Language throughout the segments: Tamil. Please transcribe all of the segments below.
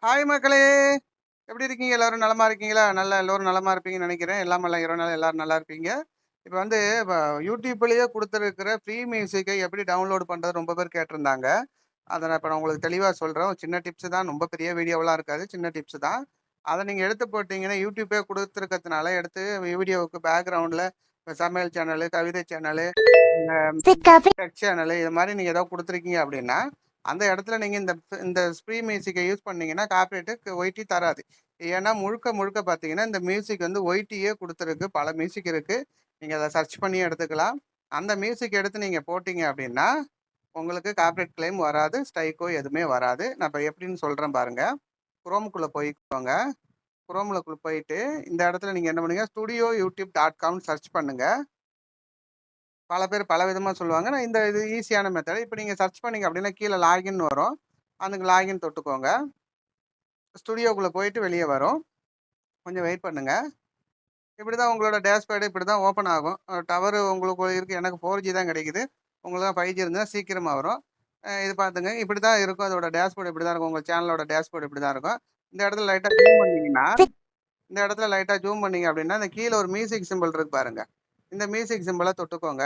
ஹாய் மக்களே! எப்படி இருக்கீங்க? எல்லாரும் நலமா இருக்கீங்களா? எல்லோரும் நலமா இருப்பீங்கன்னு நெனைக்கிறேன். எல்லாம் வல்ல இறைவனால எல்லாரும் நல்லா இருப்பீங்க. இப்ப வந்து இப்ப YouTubeலயே குடுத்திருக்கிற ஃப்ரீ மியூசிக்கை எப்படி டவுன்லோட் பண்றது ரொம்ப பேர் கேட்டிருந்தாங்க. அத நான் உங்களுக்கு தெளிவா சொல்றேன். ஒரு சின்ன டிப்ஸ் தான். ரொம்ப பெரிய வீடியோவெல்லாம் இருக்காது. சின்ன டிப்ஸ் தான். அத நீங்க எடுத்து போட்டீங்கன்னா, YouTubeயே குடுத்திருக்கிறதுனால எடுத்து வீடியோவுக்கு பேக்கிரவுண்ட்ல இப்ப சமையல் சேனலு, கவிதை சேனலு, இந்த டெக் சேனலு இது மாரி நீங்க ஏதோ குடுத்துருக்கீங்க அப்படின்னா, அந்த இடத்துல நீங்க இந்த ஃப்ரீ மியூசிக்க யூஸ் பண்ணீங்கன்னா, காப்பிரைட்டு ஒய்டி தராது. ஏன்னா, முழுக்க முழுக்க பார்த்தீங்கன்னா, இந்த மியூசிக் வந்து ஒய்டியே குடுத்துருக்கு. பல மியூசிக் இருக்கு. நீங்க அத சர்ச் பண்ணி எடுத்துக்கலாம். அந்த மியூசிக் எடுத்து நீங்க போட்டீங்க அப்படின்னா, உங்களுக்கு காப்பிரைட் கிளைம் வராது. ஸ்ட்ரைக்கோ எதுவுமே வராது. நான் இப்ப எப்படின்னு சொல்றேன் பாருங்க. குரோம்க்குள்ள போய்க்கோங்க. குரோம்ல போயிட்டு, இந்த இடத்துல நீங்க என்ன பண்ணுங்க, studioyoutube.com சர்ச் பண்ணுங்க. பல பேர் பல விதமா சொல்லுவாங்க. நான் இது ஈஸியான மெத்தட். இப்ப நீங்க சர்ச் பண்ணீங்க அப்படின்னா, கீழ லாகின் வரும். அதுக்கு லாகின் தொட்டுக்கோங்க. ஸ்டுடியோக்குள்ள போயிட்டு வெளிய வரும். கொஞ்சம் வெயிட் பண்ணுங்க. இப்படிதான் உங்களோட டேஷ்பேர்டு இப்படிதான் ஓப்பன் ஆகும். டவரு உங்களுக்கு இருக்கு. எனக்கு 4G தான் கிடைக்குது. உங்களுக்கு 5G இருந்தா சீக்கிரமா வரும். இது பார்த்துங்க. இப்படிதான் இருக்கும். அதோட டேஷ்போர்டு இப்படிதான் இருக்கும். உங்க சேனலோட டேஷ்போர்டு இப்படிதான் இருக்கும். இந்த இடத்துல லைட்டா ஜூம் பண்ணீங்கன்னா, இந்த இடத்துல லைட்டா ஜூம் பண்ணீங்க அப்படின்னா, இந்த கீழ ஒரு மியூசிக் சிம்பல் இருக்கு பாருங்க. இந்த மியூசிக் சிம்பல தொட்டுக்கோங்க.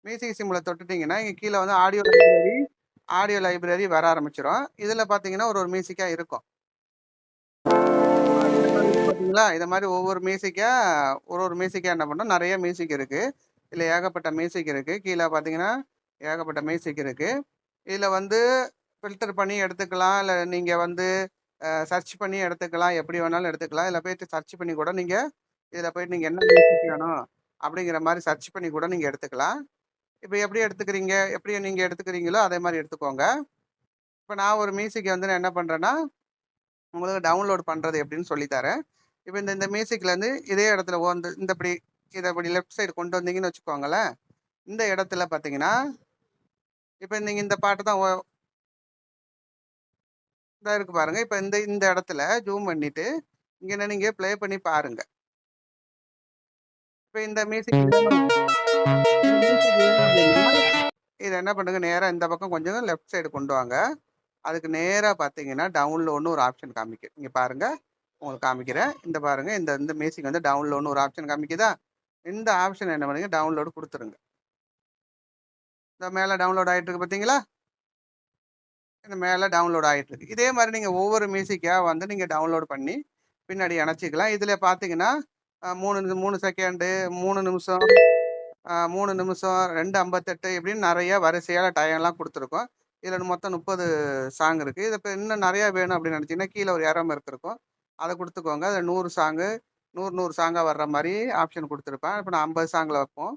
மியூசிக் சிம்பல தொட்டுட்டீங்கன்னா, இங்க கீழ வந்து ஆடியோ லைப்ரரி வர ஆரம்பிச்சுரும். இதுல பார்த்தீங்கன்னா, ஒரு ஒரு மியூசிக்கா இருக்கும். பார்த்தீங்களா? இத மாரி ஒவ்வொரு மியூசிக்கா ஒரு ஒரு மியூசிக்கா என்ன பண்ணணும், நெறைய மியூசிக் இருக்கு. இதுல ஏகப்பட்ட மியூசிக் இருக்கு. கீழ பார்த்தீங்கன்னா, ஏகப்பட்ட மியூசிக் இருக்கு. இதுல வந்து ஃபில்டர் பண்ணி எடுத்துக்கலாம். இல்ல நீங்க வந்து சர்ச் பண்ணி எடுத்துக்கலாம். எப்படி வேணாலும் எடுத்துக்கலாம். இதுல போயிட்டு சர்ச் பண்ணி கூட நீங்க இதுல போயிட்டு நீங்க என்ன மியூசிக் வேணும் அப்படிங்கிற மாரி சர்ச் பண்ணி கூட நீங்க எடுத்துக்கலாம். இப்ப எப்படி நீங்க எடுத்துக்கிறீங்களோ, அதே மாரி எடுத்துக்கோங்க. இப்ப நான் ஒரு மியூசிக் வந்து நான் என்ன பண்றேன்னா, உங்களுக்கு டவுன்லோட் பண்றது எப்படின்னு சொல்லி தரேன். இப்ப இந்த இந்த மியூசிக்லேருந்து இதே இடத்துல வந்து இத இப்படி லெஃப்ட் சைடு கொண்டு வந்தீங்கன்னு வச்சுக்கோங்களேன். இந்த இடத்துல பார்த்தீங்கன்னா, இப்ப நீங்க இந்த பாட்டு தான் இதா இருக்கு பாருங்க. இப்ப இந்த இந்த இடத்துல ஜூம் பண்ணிட்டு, இங்க நீங்க ப்ளே பண்ணி பாருங்க. இப்ப இந்த மியூசிக் வேணும் அப்படின்னா, இத என்ன பண்ணுங்க, நேரா இந்த பக்கம் கொஞ்சம் லெஃப்ட் சைடு கொண்டு வாங்க. அதுக்கு நேரா பார்த்தீங்கன்னா, டவுன்லோட்ன்னு ஒரு ஆப்ஷன் காமிக்கும். இங்க பாருங்க. உங்களுக்கு காமிக்கிறேன். இந்த பாருங்க. இந்த இந்த மியூசிக் வந்து டவுன்லோட்ன்னு ஒரு ஆப்ஷன் காமிக்குதா? இந்த ஆப்ஷன் என்ன பண்ணுங்க, டவுன்லோட் குடுத்துருங்க. இந்த மேல டவுன்லோட் ஆயிட்டு இருக்கு பார்த்தீங்களா? இந்த மேல டவுன்லோட் ஆயிட்டு இருக்கு. இதே மாரி நீங்க ஒவ்வொரு மியூசிக்கா வந்து நீங்க டவுன்லோட் பண்ணி பின்னாடி இணைச்சுக்கலாம். இதுல பார்த்தீங்கன்னா, 3 செகண்டு, 3 நிமிஷம், 3 நிமிஷம், 2:58 இப்படின்னு நெறைய வரிசையா டயம்லாம் குடுத்துருக்கும். இதுல மொத்தம் 30 சாங் இருக்கு. இது இப்ப இன்னும் நெறைய வேணும் அப்படின்னு நெனச்சீங்கன்னா, கீழ ஒரு ஏரோ மார்க் இருக்கும். அத குடுத்துக்கோங்க. அதுல 100 சாங்கு 100 சாங்கா வர்ற மாரி ஆப்ஷன் குடுத்துருப்பேன். இப்ப நான் 50 சாங்ல வைப்போம்.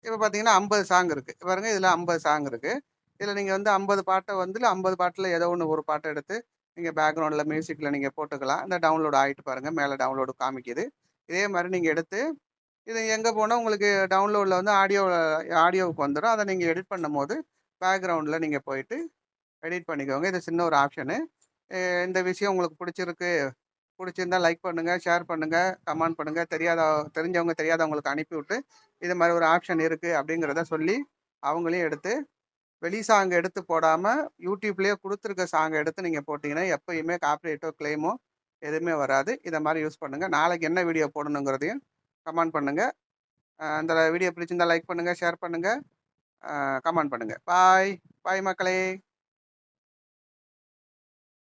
இப்ப பார்த்தீங்கன்னா 50 சாங் இருக்கு. பாருங்க இதுல 50 சாங் இருக்கு. இதுல நீங்க வந்து 50 பாட்ட வந்து 50 பாட்டுல ஏதோ ஒரு பாட்ட எடுத்து நீங்க பேக்கிரவுண்ட்ல மியூசிக்ல நீங்க போட்டுக்கலாம். இந்த டவுன்லோட் ஆயிட்டு பாருங்க. மேல டவுன்லோட் காமிக்குது. இதே மாரி நீங்க எடுத்து இது எங்க போனா உங்களுக்கு டவுன்லோட்ல வந்து ஆடியோவுக்கு வந்துரும். அத நீங்க எடிட் பண்ணும்போது பேக்கிரவுண்ட்ல நீங்க போயிட்டு எடிட் பண்ணிக்கோங்க. இது சின்ன ஒரு ஆப்ஷனு. இந்த விஷயம் உங்களுக்கு புடிச்சிருந்தா லைக் பண்ணுங்க, ஷேர் பண்ணுங்க, கமெண்ட் பண்ணுங்க. தெரிஞ்சவங்க தெரியாதவங்களுக்கு அனுப்பிவிட்டு, இது மாரி ஒரு ஆப்ஷன் இருக்கு அப்படிங்கிறத சொல்லி, அவங்களையும் எடுத்து வெளி சாங் எடுத்து போடாம, YouTubeலயே குடுத்துருக்க சாங்க எடுத்து நீங்க போட்டீங்கன்னா, எப்பயுமே காப்பிரைட்டோ, கிளைமோ எதுவுமே வராது. இத மாரி யூஸ் பண்ணுங்க. நாளைக்கு என்ன வீடியோ போடணுங்கிறதையும் கமெண்ட் பண்ணுங்க. இந்த வீடியோ பிடிச்சிருந்தா லைக் பண்ணுங்க, ஷேர் பண்ணுங்க, கமெண்ட் பண்ணுங்க. பாய். பாய் மக்களே!